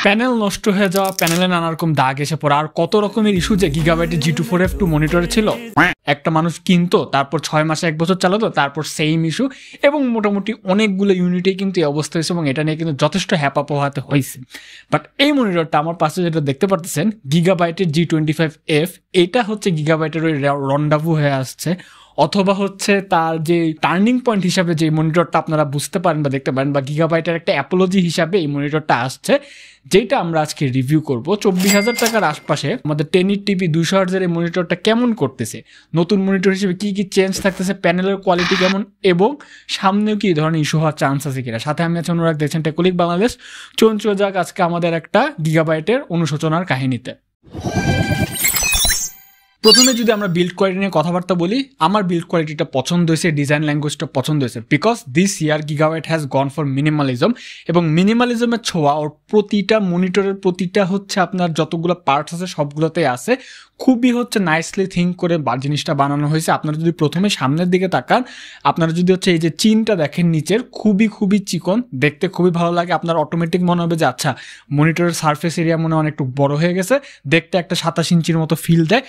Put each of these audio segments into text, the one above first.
Panel নষ্ট হয়ে যাওয়া, প্যানেলে নানা রকম দাগ এসে পড়া, আর কত রকমের ইস্যু যে গিগাবাইটের G2 4F2 মনিটরে ছিল। একটা মানুষ কিনতো, তারপর 6 মাসে 1 বছর চালাতো, তারপর সেম ইস্যু, এবং মোটামুটি অনেকগুলো ইউনিটেই কিন্তু এই অবস্থা হয়েছে, এবং এটা নিয়ে কিন্তু যথেষ্ট হ্যাপা পোহাতে হয়েছে। বাট এই মনিটরটা আমার পাশে যেটা দেখতে পারতেছেন, গিগাবাইটের G25F, এটা হচ্ছে গিগাবাইটের ওই রন্ডাভু হয়ে আসছে, অথবা হচ্ছে তার যে টার্নিং পয়েন্ট হিসাবে যে মনিটরটা আপনারা বুঝতে পারেন বা দেখতে পারেন, বা গিগাবাইটের একটা অ্যাপোলজি হিসাবে এই মনিটরটা আসছে, যেটা আমরা আজকে রিভিউ করব। 24,000 টাকার আশপাশে আমাদের 1080p 200 হার্জের এই মনিটরটা কেমন করতেছে, নতুন মনিটর হিসেবে কি কি চেঞ্জ থাকতেছে, প্যানেলের কোয়ালিটি কেমন, এবং সামনেও কি ধরনের ইস্যু হওয়ার চান্স আছে কিনা। সাথে আমি আছি অনুরাগ, দেখছেন টেকনিক বাংলাদেশ। চলুন যাক আজকে আমাদের একটা গিগাবাইটের অনুশোচনার কাহিনীতে। প্রথমে যদি আমরা বিল্ড কোয়ালিটি নিয়ে কথাবার্তা বলি, আমার বিল্ড কোয়ালিটিটা পছন্দ হয়েছে, ডিজাইন ল্যাঙ্গুয়েজটা পছন্দ হয়েছে, because this year gigabyte has gone for minimalism, এবং মিনিমালিজমের ছোঁয়া ওর প্রতিটা মনিটরের প্রতিটা হচ্ছে আপনার যতগুলো পার্টস আছে সবগুলোতেই আছে। খুবই হচ্ছে নাইসলি থিঙ্ক করে জিনিসটা বানানো হয়েছে। আপনারা যদি প্রথমে সামনের দিকে তাকান, আপনারা যদি হচ্ছে এই যে চিনটা দেখেন নিচের, খুবই চিকন, দেখতে খুবই ভালো লাগে। আপনার অটোমেটিক মনে হবে যে আচ্ছা মনিটরের সারফেস এরিয়া মনে হয় অনেকটু বড় হয়ে গেছে, দেখতে একটা 27 ইঞ্চির মতো ফিল দেয়।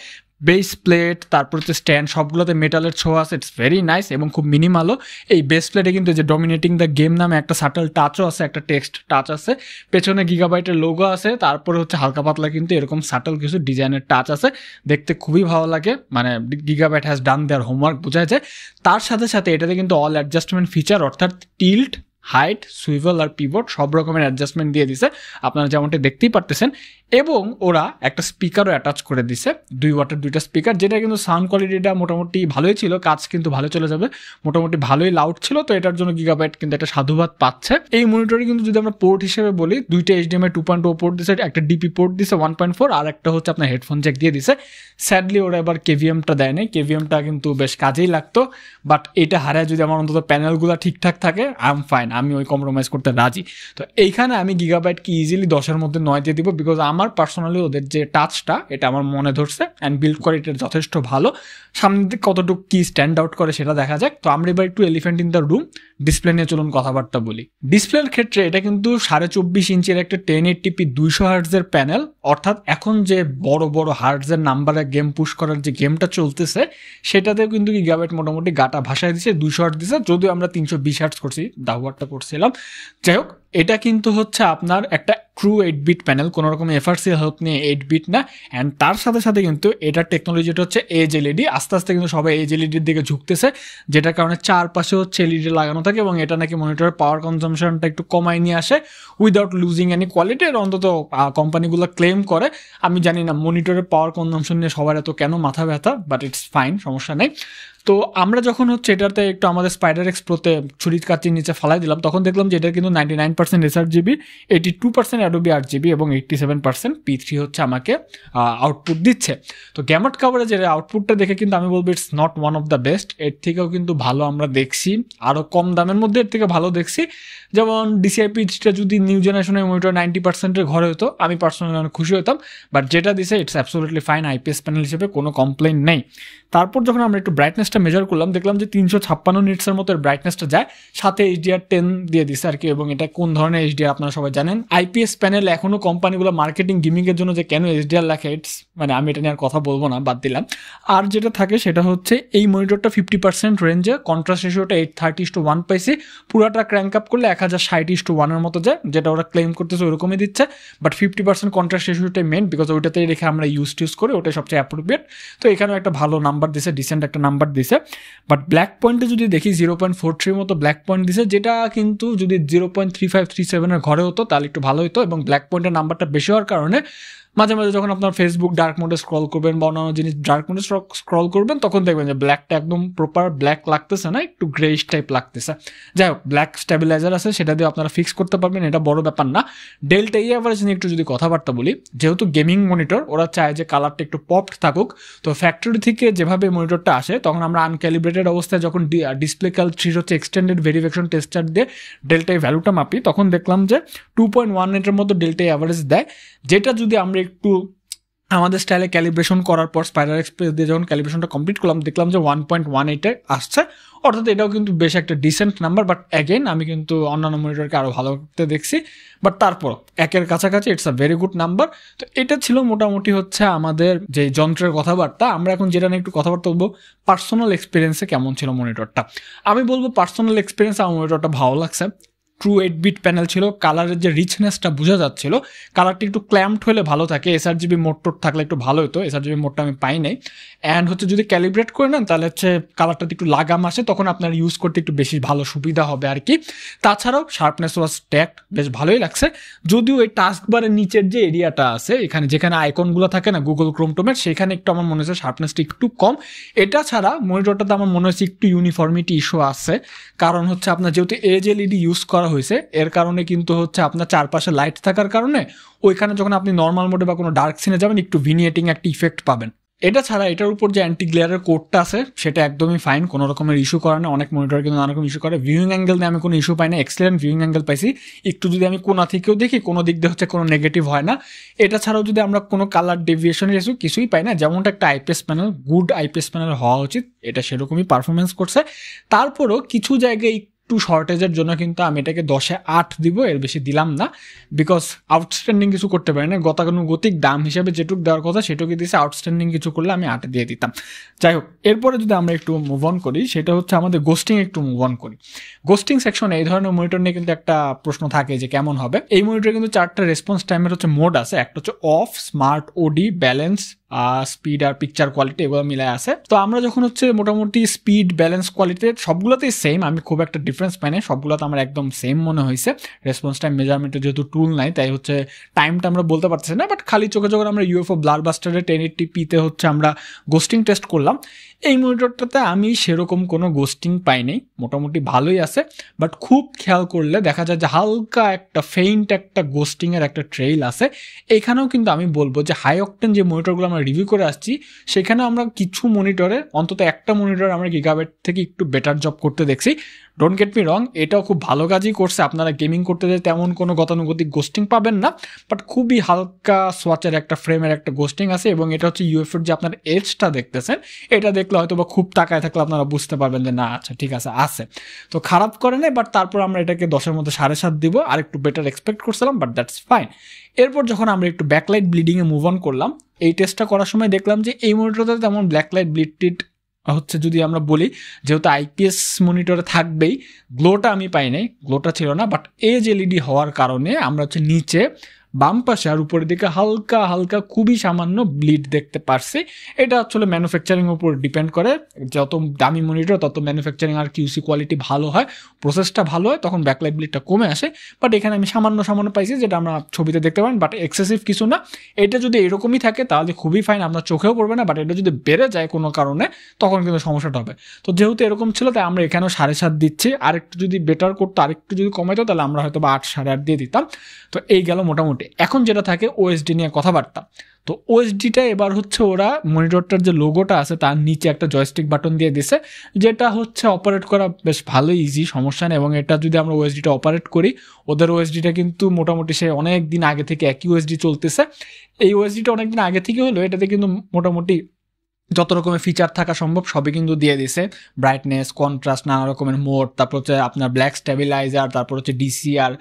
বেস প্লেট, তারপর হচ্ছে স্ট্যান্ড, সবগুলোতে মেটালের ছোঁয়া আছে, ইটস ভেরি নাইস এবং খুব মিনিমালও। এই বেস প্লেটে কিন্তু যে ডমিনেটিং দ্য গেম নামে একটা সাটল টাচও আছে, একটা টেক্সট টাচ আছে, পেছনে গিগাবাইটের লোগো আছে, তারপরে হচ্ছে হালকা পাতলা কিন্তু এরকম সাটল কিছু ডিজাইনের টাচ আছে, দেখতে খুবই ভালো লাগে। মানে gigabyte has done their homework বোঝা যায়। তার সাথে সাথে এটাতে কিন্তু অল অ্যাডজাস্টমেন্ট ফিচার, অর্থাৎ টিল্ট, হাইট, সুইভেল আর পিভট সব রকমের অ্যাডজাস্টমেন্ট দিয়ে দিছে, আপনারা যেমনটি দেখতেই পারতেছেন। এবং ওরা একটা স্পিকারও অ্যাটাচ করে দিছে, 2 ওয়াটের 2টা স্পিকার, যেটা কিন্তু সাউন্ড কোয়ালিটিটা মোটামুটি ভালোই ছিল, কাজ কিন্তু ভালো চলে যাবে, মোটামুটি ভালোই লাউড ছিল। তো এটার জন্য গিগাবাইট কিন্তু একটা সাধুবাদ পাচ্ছে। এই মনিটরে কিন্তু যদি আমরা পোর্ট হিসেবে বলি, 2টা HDMI 2.0 পোর্ট দিছে, একটা ডিপি পোর্ট দিছে 1.4, আর একটা হচ্ছে আপনার হেডফোন জ্যাক দিয়ে দিছে। স্যাডলি ওরা এবার কেভিএমটা দেয় নাই, কেভিএমটা কিন্তু বেশ কাজেই লাগতো, বাট এটা হারায় যদি আমার অন্তত প্যানেলগুলো ঠিকঠাক থাকে, আই এম ফাইন, আমি ওই কম্প্রোমাইজ করতে রাজি। তো এইখানে আমি গিগাবাইটকে ইজিলি 10-এর মধ্যে 9 দিয়ে দিব, বিকজ আমার পার্সোনালি ওদের যে টাচটা এটা আমার মনে ধরছে, অ্যান্ড বিল্ড কোয়ালিটি যথেষ্ট ভালো। সামনে দিকে কতটুকু কি স্ট্যান্ড আউট করে সেটা দেখা যাক। তো আমরা এবার একটু elephant in the room display নিয়ে চলুন কথাবার্তা বলি। ডিসপ্লের ক্ষেত্রে এটা কিন্তু 24.5 ইঞ্চের একটা 1080p 200 হার্টজের প্যানেল, অর্থাৎ এখন যে বড় বড় হার্টজের নাম্বারে গেম পুশ করার যে গেমটা চলতেছে সেটাতেও কিন্তু গিগাবাইট মোটামুটি গাটা ভাষায় দিছে, 200 হার্টজ দিছে, যদিও আমরা 320 হার্টজ করছি, দাহুয়ারটা করছিলাম। যাই হোক, এটা কিন্তু হচ্ছে আপনার একটা ট্রু 8-বিট প্যানেল, কোনো রকম এফআরসি হেল্প নিয়ে 8-বিট না। অ্যান্ড তার সাথে সাথে কিন্তু এটার টেকনোলজিটা হচ্ছে এজ এলইডি। আস্তে আস্তে কিন্তু সবাই এজ এলইডির দিকে ঝুঁকতেছে, যেটার কারণে চারপাশে হচ্ছে এলইডি লাগানো থাকে, এবং এটা নাকি মনিটরের পাওয়ার কনজামশনটা একটু কমায় নিয়ে আসে উইদাউট লুজিং এনি কোয়ালিটি। এর অন্তত কোম্পানিগুলো ক্লেম করে। আমি জানি না মনিটরের পাওয়ার কনজামশন নিয়ে সবার এত কেন মাথা ব্যথা, বাট ইটস ফাইন, সমস্যা নেই। তো আমরা যখন হচ্ছে এটাতে একটু আমাদের স্পাইডার এক্স প্রোতে ছুরির কাচির নিচে ফালাই দিলাম, তখন দেখলাম যে এটা কিন্তু 99% sRGB, 82% Adobe RGB এবং 87% P3 হচ্ছে আমাকে আউটপুট দিচ্ছে। তো গ্যামাট কাভারেজের আউটপুটটা দেখে কিন্তু আমি বলবো it's not one of the best. এর থেকেও কিন্তু ভালো আমরা দেখছি, আরও কম দামের মধ্যে এর থেকে ভালো দেখছি। যেমন DCI P3টা যদি নিউ জেনারেশনের মনিটর 90%-এর ঘরে হতো, আমি পার্সোনালি অনেক খুশি হতাম, বাট যেটা দিছে it's absolutely fine, IPS panel হিসেবে কোনো কমপ্লেন নেই। তারপর যখন আমরা একটু ব্রাইটনেসটা মেজার করলাম, দেখলাম যে 356 নিটসের মতো ব্রাইটনেসটা যায়, সাথে HDR10 দিয়ে দিছে আর কি। এবং এটা কোন ধরনের HDR আপনারা সবাই জানেন। IPS প্যানেল এখনও কোম্পানিগুলো মার্কেটিং গিমিংয়ের জন্য যে কেন HDR লেখে, ইটস মানে আমি এটা নিয়ে আর কথা বলবো না, বাদ দিলাম। আর যেটা থাকে সেটা হচ্ছে এই মনিটরটা 50% রেঞ্জে, কন্ট্রাস্ট রেশিওটা 830:1 পাইছি, পুরাটা ক্র্যাঙ্ক আপ করলে 1060:1 মতো যায়, যেটা ওরা ক্লেম করতেছে ওরকমই দিচ্ছে। বাট 50% কন্ট্রাস্ট রেশিওটাই মেন, বিকজ ওইটাতেই রেখে আমরা ইউজ করি, ওটাই সবচেয়ে অ্যাপ্রোপ্রিয়েট। তো এখানেও একটা ভালো নাম্বার দিছে, ডিসেন্ট একটা নাম্বার দিছে। বাট ব্ল্যাক পয়েন্টে যদি দেখি 0.43 মতো ব্ল্যাক পয়েন্ট দিছে, যেটা কিন্তু যদি 0.3537-এর ঘরে হতো তাহলে একটু ভালো হতো। এবং ব্ল্যাক পয়েন্টের নাম্বারটা বেশি হওয়ার কারণে মাঝে মাঝে যখন আপনার ফেসবুক ডার্ক মোডে স্ক্রল করবেন বা অন্যান্য জিনিস ডার্ক মোডে স্ক্রল করবেন, তখন দেখবেন যে ব্ল্যাকটা একদম প্রপার ব্ল্যাক লাগতেছে না, একটু গ্রেইশ টাইপ লাগতেছে। যাই হোক, ব্ল্যাক স্টেবিলাইজার আছে, সেটা দিয়ে আপনারা ফিক্স করতে পারবেন, এটা বড় ব্যাপার না। ডেল্টা অ্যাভারেজ নিয়ে একটু যদি কথাবার্তা বলি, যেহেতু গেমিং মনিটর, ওরা চায় যে কালারটা একটু পপড থাকুক। তো ফ্যাক্টরি থেকে যেভাবে মনিটরটা আসে, তখন আমরা আনক্যালিব্রেটেড অবস্থায় যখন ডিসপ্লে ক্যালচির হচ্ছে এক্সটেন্ডেড ভেরিফিকেশন টেস্টার দিয়ে ডেল্টা ভ্যালুটা মাপি, তখন দেখলাম যে 2.18-এর মতো ডেল্টা অ্যাভারেজ দেয়। যেটা যদি আমরা একটু আমাদের স্টাইলে ক্যালিব্রেশন করার পর স্পাইরাল এক্সপ্রেস দিয়ে যখন ক্যালিব্রেশনটা কমপ্লিট করলাম, দেখলাম যে 1.18 আসছে, অর্থাৎ এটাও কিন্তু বেশ একটা ডিসেন্ট নাম্বার। বাট অ্যাগেন আমি কিন্তু অন্যান্য মনিটরকে আরও ভালো করতে দেখছি, বাট তারপর একের কাছাকাছি it's a very good number. তো এটা ছিল মোটামুটি হচ্ছে আমাদের যে যন্ত্রের কথাবার্তা। আমরা এখন যেটা নিয়ে একটু কথাবার্তা বলবো, পার্সোনাল এক্সপিরিয়েন্সে কেমন ছিল মনিটরটা। আমি বলবো পার্সোনাল এক্সপিরিয়েন্স আমার মনিটরটা ভালো লাগছে। ট্রু 8-বিট প্যানেল ছিল, কালারের যে রিচনেসটা বোঝা যাচ্ছিল, কালারটা একটু ক্ল্যাম্পড হলে ভালো থাকে, SRGB মোড টোড থাকলে একটু ভালো হতো, SRGB মোডটা আমি পাই নাই। অ্যান্ড হচ্ছে যদি ক্যালিব্রেট করে নেন তাহলে হচ্ছে কালারটাতে একটু লাগাম আসে, তখন আপনার ইউজ করতে একটু বেশি ভালো সুবিধা হবে আর কি। তাছাড়াও শার্পনেস ওয়াজ স্ট্যাকড, বেশ ভালোই লাগছে। যদিও এই টাস্ক বারের নিচের যে এরিয়াটা আছে, এখানে যেখানে আইকনগুলো থাকে না গুগল ক্রোম টোমের, সেখানে একটু আমার মনে হচ্ছে শার্পনেসটা একটু কম। এটা ছাড়া মনিটরটাতে আমার মনে হচ্ছে একটু ইউনিফর্মিটি ইস্যু আছে, কারণ হচ্ছে আপনার যেহেতু AMOLED ইউজ করা হয়েছে, এর কারণে কিন্তু হচ্ছে আপনার চারপাশে লাইট থাকার কারণে ওইখানে যখন আপনি নর্মাল মোডে বা কোনো ডার্ক সিনে যাবেন একটু ভিনিয়েটিং একটা ইফেক্ট পাবেন। এটা ছাড়া এটার উপর যে অ্যান্টি গ্লেয়ারের কোডটা আছে সেটা একদমই ফাইন, কোনো রকমের ইস্যু করে না। অনেক মনিটর কিন্তু নানা রকম ইস্যু করে। ভিউইং অ্যাঙ্গেল নিয়ে আমি কোনো ইস্যু পাই না, এক্সেলেন্ট ভিউইং অ্যাঙ্গেল পাইছি। একটু যদি আমি কোনা থেকেও দেখি, কোনো দিক দিয়ে হচ্ছে কোনো নেগেটিভ হয় না। এটা ছাড়াও যদি আমরা কোনো কালার ডেভিয়েশনের ইস্যু কিছুই পাই না, যেমনটা একটা IPS panel, good IPS panel হওয়া উচিত, এটা সেরকমই পারফরমেন্স করছে। তারপরও কিছু জায়গায় একটু শর্টেজের জন্য কিন্তু আমি এটাকে 10-এ 8 দিব, এর বেশি দিলাম না, বিকজ আউটস্ট্যান্ডিং কিছু করতে পারি না। গতানুগতিক দাম হিসেবে যেটুকু দেওয়ার কথা সেটুকু দিয়েছে, আউটস্ট্যান্ডিং কিছু করলে আমি 8 দিয়ে দিতাম। যাই হোক, এরপরে যদি আমরা একটু মুভ অন করি, সেটা হচ্ছে আমাদের গোস্টিং একটু মুভ অন করি। গোস্টিং সেকশনে এই ধরনের মনিটর নিয়ে কিন্তু একটা প্রশ্ন থাকে যে কেমন হবে। এই মনিটরে কিন্তু 4টা রেসপন্স টাইমের হচ্ছে মোড আছে। একটা হচ্ছে off, smart, OD, balance, speed আর পিকচার কোয়ালিটি, এগুলো মিলায় আছে। তো আমরা যখন হচ্ছে মোটামুটি স্পিড, ব্যালেন্স, কোয়ালিটি সবগুলোতেই সেম, আমি খুব একটা ডিফারেন্স পাই না, সবগুলোতে আমার একদম সেম মনে হয়েছে। রেসপন্স টাইম মেজারমেন্টের যেহেতু টুল নাই, তাই হচ্ছে টাইমটা আমরা বলতে পারতেছি না, বাট খালি চোখে যখন আমরা UFO ব্লারবাস্টারের 1080p-তে হচ্ছে আমরা গোস্টিং টেস্ট করলাম, এই মনিটরটাতে আমি সেরকম কোনো গোস্টিং পাইনি, মোটামুটি ভালোই আছে। বাট খুব খেয়াল করলে দেখা যায় যে হালকা একটা ফেইন্ট একটা গোস্টিংয়ের একটা ট্রেইল আছে। এখানেও কিন্তু আমি বলবো যে হাই অকটেন যে মনিটরগুলো আমরা রিভিউ করে আসছি, সেখানে আমরা কিছু মনিটরে, অন্তত একটা মনিটর আমরা গিগাবাইট থেকে একটু বেটার জব করতে দেখছি। ডোন্ট গেট মি রং, এটাও খুব ভালো কাজই করছে। আপনারা গেমিং করতে যায় তেমন কোনো গতানুগতিক গোস্টিং পাবেন না, বাট খুবই হালকা সোয়াচের একটা ফ্রেমের একটা গোস্টিং আছে। এবং এটা হচ্ছে UFOর যে আপনার এজটা দেখতেছেন, এটা দেখলে হয়তো বা খুব তাকায় থাকলে আপনারা বুঝতে পারবেন যে না আচ্ছা ঠিক আছে আছে, তো খারাপ করে নেই। বাট তারপর আমরা এটাকে 10-এর মধ্যে 7.5 দিব, আর একটু বেটার এক্সপেক্ট করছিলাম, বাট দ্যাটস ফাইন। এরপর যখন আমরা একটু ব্যাকলাইট ব্লিডিংয়ে মুভ অন করলাম, এই টেস্টটা করার সময় দেখলাম যে এই মনিটরটাতে তেমন ব্ল্যাকলাইট ব্লিড হচ্ছে, যদি আমরা বলি যেহেতু IPS মনিটরে থাকবেই, গ্লোটা আমি পাই নাই, গ্লোটা ছিল না। বাট AMOLED হওয়ার কারণে আমরা হচ্ছে নিচে বাম পাশে আর উপরের দিকে হালকা হালকা খুবই সামান্য ব্লিড দেখতে পারছি। এটা আসলে ম্যানুফ্যাকচারিং উপর ডিপেন্ড করে, যত দামি মনিটর তত ম্যানুফ্যাকচারিং আর QC কোয়ালিটি ভালো হয়, প্রসেসটা ভালো হয়, তখন ব্যাকলাইট ব্লিডটা কমে আসে। বাট এখানে আমি সামান্য পাইছি, যেটা আমরা ছবিতে দেখতে পারেন, বাট এক্সেসিভ কিছু না। এটা যদি এরকমই থাকে তাহলে খুবই ফাইন, আপনার চোখেও পড়বে না। বাট এটা যদি বেড়ে যায় কোনো কারণে, তখন কিন্তু সমস্যাটা হবে। তো যেহেতু এরকম ছিল, তাই আমরা এখানেও 7.5 দিচ্ছি। আরেকটু যদি বেটার করতো, আরেকটু যদি কমাইতো, তাহলে আমরা হয়তো বা 8, 8.5 দিয়ে দিতাম। তো এই গেল মোটামুটি। এখন যেটা থাকে OSD নিয়ে কথাবার্তা। তো OSDটা এবার হচ্ছে ওরা মনিটরটার যে লোগোটা আছে তার নিচে একটা জয়স্টিক বাটন দিয়ে দিছে, যেটা হচ্ছে অপারেট করা বেশ ভালো ইজি, সমস্যা নেই। এবং এটা যদি আমরা OSDটা অপারেট করি, ওদের OSDটা কিন্তু মোটামুটি সে অনেক দিন আগে থেকে একই OSD চলতেছে। এই OSDটা অনেক দিন আগে থেকে হলো, এটাতে কিন্তু মোটামুটি যত রকমের ফিচার থাকা সম্ভব সবই কিন্তু দিয়ে দিছে। ব্রাইটনেস, কন্ট্রাস্ট, নানা রকমের মোড, তারপর হচ্ছে আপনার ব্ল্যাক স্টেবিলাইজার, তারপর হচ্ছে DCR,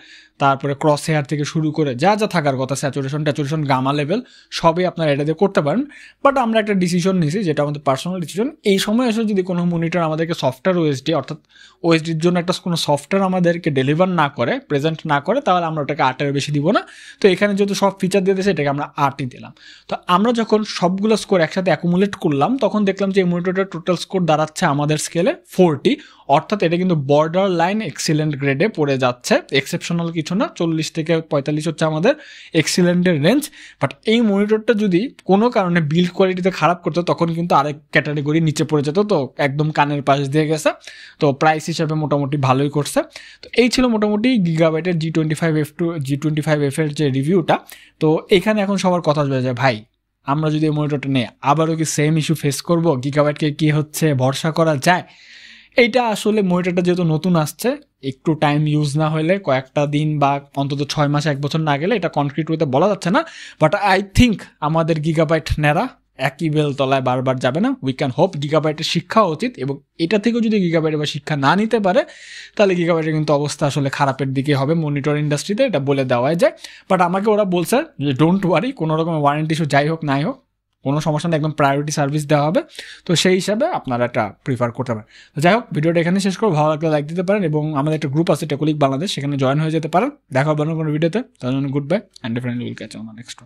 তারপরে ক্রস হেয়ার থেকে শুরু করে যা যা থাকার কথা, স্যাচুরেশন, গামা লেভেল, সবই আপনারা এটা দিয়ে করতে পারেন। বাট আমরা একটা ডিসিশন নিয়েছি, যেটা আমাদের পার্সোনাল ডিসিশন। এই সময় এসে যদি কোনো মনিটর আমাদেরকে সফটওয়্যার OSD, অর্থাৎ OSDর জন্য একটা কোনো সফটওয়্যার আমাদেরকে ডেলিভার না করে, প্রেজেন্ট না করে, তাহলে আমরা ওটাকে 8-এর বেশি দিব না। তো এখানে যেহেতু সব ফিচার দিয়ে দিয়েছে, এটাকে আমরা 8ই দিলাম। তো আমরা যখন সবগুলো স্কোর একসাথে অ্যাকুমুলেট করলাম, তখন দেখলাম যে এই মনিটরটার টোটাল স্কোর দাঁড়াচ্ছে আমাদের স্কেলে 40, অর্থাৎ এটা কিন্তু বর্ডার লাইন এক্সিলেন্ট গ্রেডে পড়ে যাচ্ছে, এক্সেপশনাল কিছু না। 40 থেকে 45 হচ্ছে আমাদের এক্সিলেন্টের রেঞ্জ। বাট এই মনিটরটা যদি কোনো কারণে বিল্ড কোয়ালিটিতে খারাপ করতো, তখন কিন্তু আরেক ক্যাটাগরি নিচে পড়ে যেত। তো একদম কানের পাশ দিয়ে গেছে, তো প্রাইস হিসাবে মোটামুটি ভালোই করছে। তো এই ছিল মোটামুটি গিগাবাইটের G25F এর যে রিভিউটা। তো এখানে এখন সবার কথা বলে যায়, ভাই আমরা যদি এই মনিটরটা নেই, আবারও কি সেম ইস্যু ফেস করবো? গিগাবাইটকে কি হচ্ছে ভরসা করা যায়? এইটা আসলে মনিটরটা যেহেতু নতুন আসছে, একটু টাইম ইউজ না হলে, কয়েকটা দিন বা অন্তত 6 মাস 1 বছর না গেলে এটা কনক্রিট ওয়েতে বলা যাচ্ছে না। বাট আই থিঙ্ক আমাদের গিগাবাইট নেরা একই বেল তলায় বারবার যাবে না। উই ক্যান হোপ গিগাবাইটের শিক্ষা উচিত, এবং এটা থেকেও যদি গিগাবাইট এবার শিক্ষা না নিতে পারে তাহলে গিগাবাইটের কিন্তু অবস্থা আসলে খারাপের দিকে হবে মনিটর ইন্ডাস্ট্রিতে, এটা বলে দেওয়াই যায়। বাট আমাকে ওরা বলছে যে ডোন্ট ওয়ারি, কোনো রকম ওয়ারেন্টি ইস্যু যাই হোক নাই হোক কোনো সমস্যা নেই, একদম প্রায়োরিটি সার্ভিস দেওয়া হবে। তো সেই হিসাবে আপনারা এটা প্রিফার করতে পারেন। যাই হোক, ভিডিওটা এখানে শেষ করবো। ভালো লাগলে লাইক দিতে পারেন, এবং আমাদের একটা গ্রুপ আছে টেকনিক বাংলাদেশ, সেখানে জয়েন হয়ে যেতে পারেন। দেখা হবে অন্য কোনো ভিডিওতে। তার জন্য good bye and differently will catch on next.